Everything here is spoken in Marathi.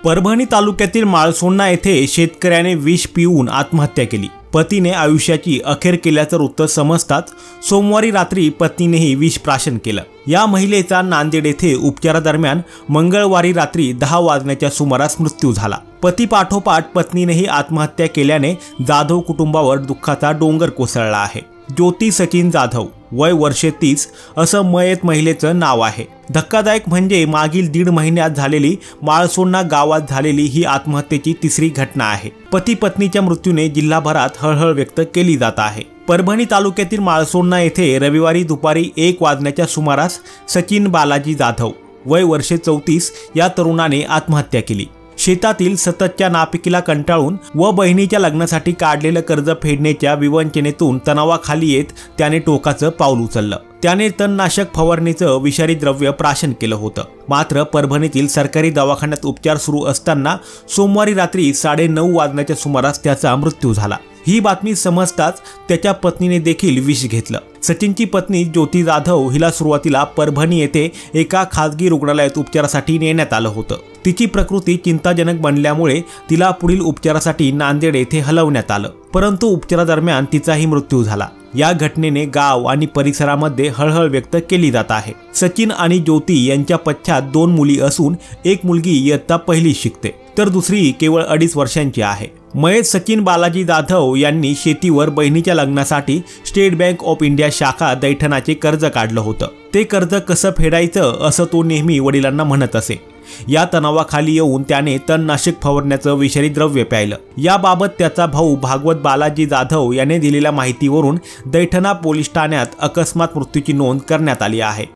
परभणी तालुक्यातील माळसोंडा येथे शेतकऱ्याने विष पिऊन आत्महत्या केली। पतीने आयुष्याची अखेर केल्याचं वृत्त समजताच सोमवारी रात्री पत्नीनेही विष प्राशन केलं। या महिलेचा नांदेड येथे उपचारादरम्यान मंगळवारी रात्री 10 वाजण्याच्या सुमारास मृत्यू झाला। पती पाठोपाठ पत्नीनेही आत्महत्या केल्याने जाधव कुटुंबावर दुःखाचा डोंगर कोसळला आहे। ज्योती सचिन जाधव, वय वर्षे 30 असं मयत महिलेचं नाव आहे। धक्कादायक म्हणजे मागील 1.5 महिन्यात झालेली माळसोंडा गावात झालेली ही आत्महत्येची तिसरी घटना आहे। पती पत्नीच्या मृत्यूने जिल्हाभरात हळहळ व्यक्त केली जात आहे। परभणी तालुक्यातील माळसोंडा येथे रविवारी दुपारी 1 वाजण्याच्या सुमारास सचिन बालाजी जाधव, वय वर्षे 34 या तरुणाने आत्महत्या केली। शेतातील सततच्या नापिकीला कंटाळून व बहिणीच्या लग्नासाठी काढलेलं कर्ज फेडण्याच्या विवंचनेतून तणावाखाली येत त्याने टोकाचं पाऊल उचललं। त्याने तणनाशक फवारणीचं विषारी द्रव्य प्राशन केलं होतं। मात्र परभणीतील सरकारी दवाखान्यात उपचार सुरू असताना सोमवारी रात्री 9:30 वाजण्याच्या सुमारास त्याचा मृत्यू झाला। ही बातमी समजताच त्याच्या पत्नीने देखील विष घेतलं। सचिनची पत्नी ज्योती जाधव हिला सुरुवातीला परभणी येथे एका खासगी रुग्णालयात उपचारासाठी नेण्यात आलं होतं। तिची प्रकृती चिंताजनक बनल्यामुळे तिला पुढील उपचारासाठी नांदेड येथे हलवण्यात आलं, परंतु उपचारादरम्यान तिचाही मृत्यू झाला। या घटनेने गाव आणि परिसरामध्ये हळहळ व्यक्त केली जात आहे। सचिन आणि ज्योती यांच्या पश्चात 2 मुली असून एक मुलगी इयत्ता 1ली शिकते तर दुसरी केवळ 2.5 वर्षांची आहे। मयत सचिन बालाजी जाधव यांनी शेतीवर बहिणीच्या लग्नासाठी स्टेट बँक ऑफ इंडिया शाखा दैठणाचे कर्ज काढलं होतं। ते कर्ज कसं फेडायचं असं तो नेहमी वडिलांना म्हणत असे। या तणावाखाली येऊन त्याने तणनाशक फवारण्याचं विषारी द्रव्य प्यायलं। याबाबत त्याचा भाऊ भागवत बालाजी जाधव याने दिलेल्या माहितीवरून दैठणा पोलीस ठाण्यात अकस्मात मृत्यूची नोंद करण्यात आली आहे।